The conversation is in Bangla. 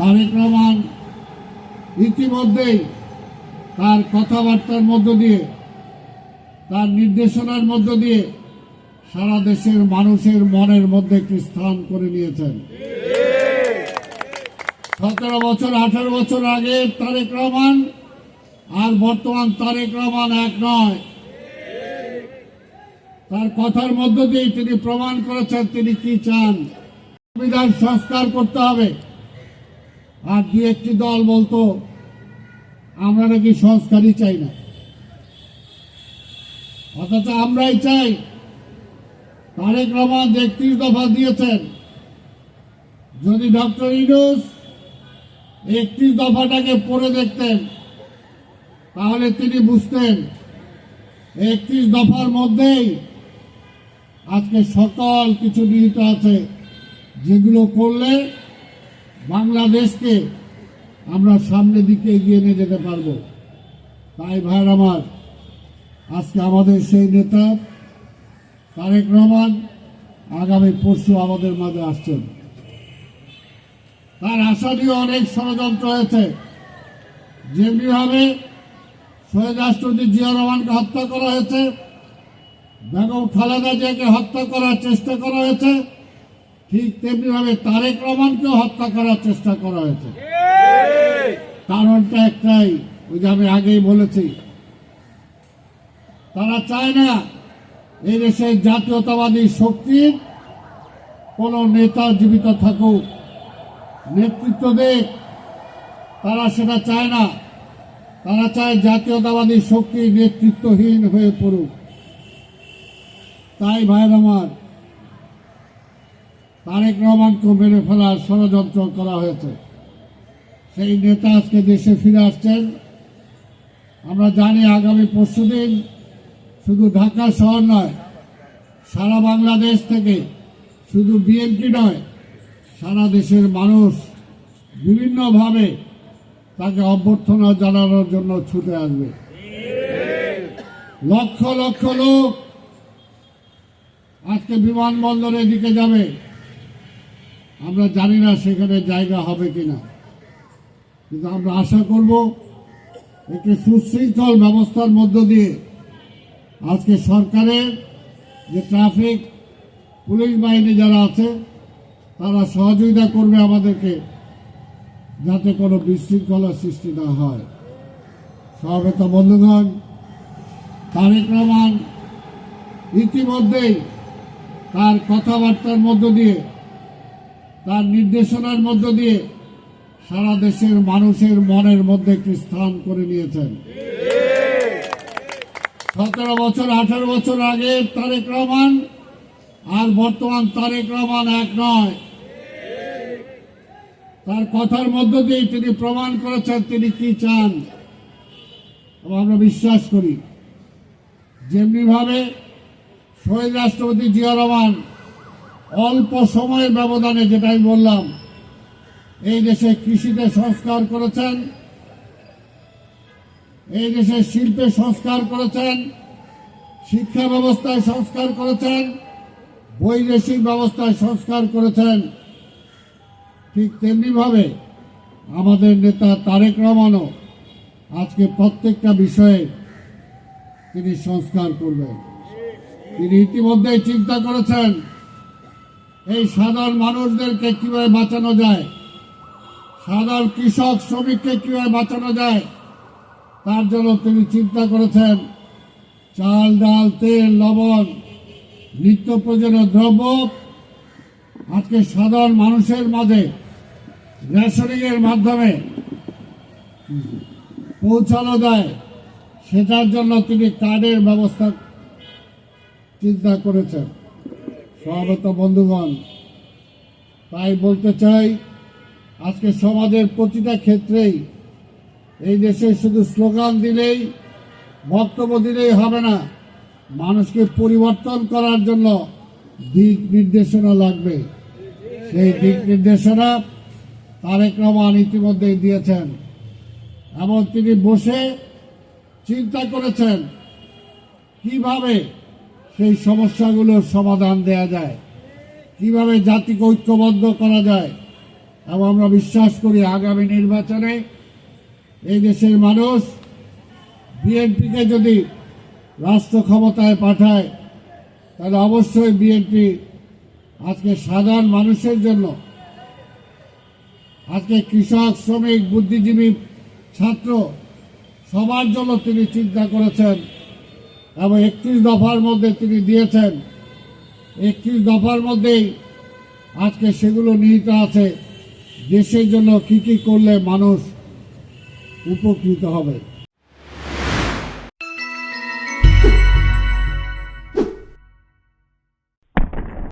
তারেক রহমান ইতিমধ্যেই তার কথাবার্তার মধ্য দিয়ে, তার নির্দেশনার মধ্য দিয়ে সারা দেশের মানুষের মনের মধ্যে একটি স্থান করে নিয়েছেন। 17 বছর 18 বছর আগে তারেক রহমান আর বর্তমান তারেক রহমান এক নয়। তার কথার মধ্য দিয়ে তিনি প্রমাণ করেছেন তিনি কি চান। সংবিধান সংস্কার করতে হবে। আর দু একটি দল বলতো আমরা নাকি সংস্কারই চাই না, অথচ আমরাই চাই। তারেক রহমান 31 দফা দিয়েছেন। যদি ডক্টর ইউনূস 31 দফাটাকে পড়ে দেখতেন তাহলে তিনি বুঝতেন 31 দফার মধ্যেই আজকে সকল কিছু নিহিত আছে, যেগুলো করলে বাংলাদেশকে আমরা সামনের দিকে এগিয়ে নিয়ে যেতে পারবো। তাই ভাইর আমার, আজকে আমাদের সেই নেতা তারেক রহমান আগামী পরশু আমাদের মাঝে আসছেন। তার আশা নিয়ে অনেক ষড়যন্ত্র হয়েছে। যেমনিভাবে শহীদ রাষ্ট্রপতি জিয়া রহমানকে হত্যা করা হয়েছে, বেগম খালেদা জিয়াকে হত্যা করার চেষ্টা করা হয়েছে, ঠিক তেমনিভাবে তারেক রহমানকেও হত্যা করার চেষ্টা করা হয়েছে। কারণটা একটাই, ওই যে আমি আগেই বলেছি, তারা চায় না এই দেশের জাতীয়তাবাদী শক্তির কোন নেতা জীবিত থাকুক, নেতৃত্ব দেখ, তারা সেটা চায় না। তারা চায় জাতীয়তাবাদী শক্তি নেতৃত্বহীন হয়ে পড়ুক। তাই ভাইয়ের আমার, তারেক রহমানকে মেরে ফেলার ষড়যন্ত্র করা হয়েছে। সেই নেতা আজকে দেশে ফিরে আসছেন। আমরা জানি আগামী পরশুদিন শুধু ঢাকা শহর নয়, সারা বাংলাদেশ থেকে, শুধু বিএনপি নয়, সারা দেশের মানুষ বিভিন্নভাবে তাকে অভ্যর্থনা জানানোর জন্য ছুটে আসবে। লক্ষ লক্ষ লোক আজকে বিমানবন্দরের দিকে যাবে। আমরা জানি না সেখানে জায়গা হবে কিনা, কিন্তু আমরা আশা করব একটি সুশৃঙ্খল ব্যবস্থার মধ্য দিয়ে আজকে সরকারের যে ট্রাফিক পুলিশ বাহিনী যারা আছে তারা সহযোগিতা করবে আমাদেরকে, যাতে কোনো বিশৃঙ্খলা সৃষ্টি না হয়। সমবেত বন্ধুগণ, তারেক রহমান ইতিমধ্যেই তার কথাবার্তার মধ্য দিয়ে, তার নির্দেশনার মধ্য দিয়ে সারা দেশের মানুষের মনের মধ্যে একটি স্থান করে নিয়েছেন। 17 বছর 18 বছর আগে তারেক রহমান আর বর্তমান তারেক রহমান এক নয়। তার কথার মধ্য দিয়ে তিনি প্রমাণ করেছেন তিনি কি চান। এবং আমরা বিশ্বাস করি, যেমনিভাবে শহীদ রাষ্ট্রপতি জিয়া রহমান অল্প সময়ের ব্যবধানে, যেটা আমি বললাম, এই দেশে কৃষিতে সংস্কার করেছেন, এই দেশের শিল্পে সংস্কার করেছেন, শিক্ষা ব্যবস্থায় সংস্কার করেছেন, বৈদেশিক ব্যবস্থায় সংস্কার করেছেন, ঠিক তেমনিভাবে আমাদের নেতা তারেক রহমানও আজকে প্রত্যেকটা বিষয়ে তিনি সংস্কার করবেন। তিনি ইতিমধ্যেই চিন্তা করেছেন এই সাধারণ মানুষদেরকে কিভাবে বাঁচানো যায়, সাধারণ কৃষক শ্রমিককে কিভাবে বাঁচানো যায়, তার জন্য তিনি চিন্তা করেছেন চাল, ডাল, তেল, লবণ, নিত্য প্রয়োজনীয় দ্রব্য আজকে সাধারণ মানুষের মাঝে রেশনিং এর মাধ্যমে পৌঁছানো যায়, সেটার জন্য তিনি কার্ডের ব্যবস্থা চিন্তা করেছেন। সমবেত বন্ধুগণ, তাই বলতে চাই, আজকে সমাজের প্রতিটা ক্ষেত্রেই এই দেশে শুধু স্লোগান দিলেই, বক্তব্য দিলেই হবে না, মানুষকে পরিবর্তন করার জন্য দিক নির্দেশনা লাগবে। সেই দিক নির্দেশনা তারেক রহমান ইতিমধ্যেই দিয়েছেন এবং তিনি বসে চিন্তা করেছেন কিভাবে সেই সমস্যাগুলোর সমাধান দেয়া যায়, কিভাবে জাতিকে ঐক্যবদ্ধ করা যায় এবং আমরা বিশ্বাস করি আগামী নির্বাচনে এই দেশের মানুষ বিএনপিকে যদি রাষ্ট্র ক্ষমতায় পাঠায় তাহলে অবশ্যই বিএনপি আজকে সাধারণ মানুষের জন্য, আজকে কৃষক, শ্রমিক, বুদ্ধিজীবী, ছাত্র সবার জন্য তিনি চিন্তা করেছেন এবং 31 দফার মধ্যে তিনি দিয়েছেন। 31 দফার মধ্যেই আজকে সেগুলো নিহিত আছে, দেশের জন্য কি কি করলে মানুষ উপকৃত হবে।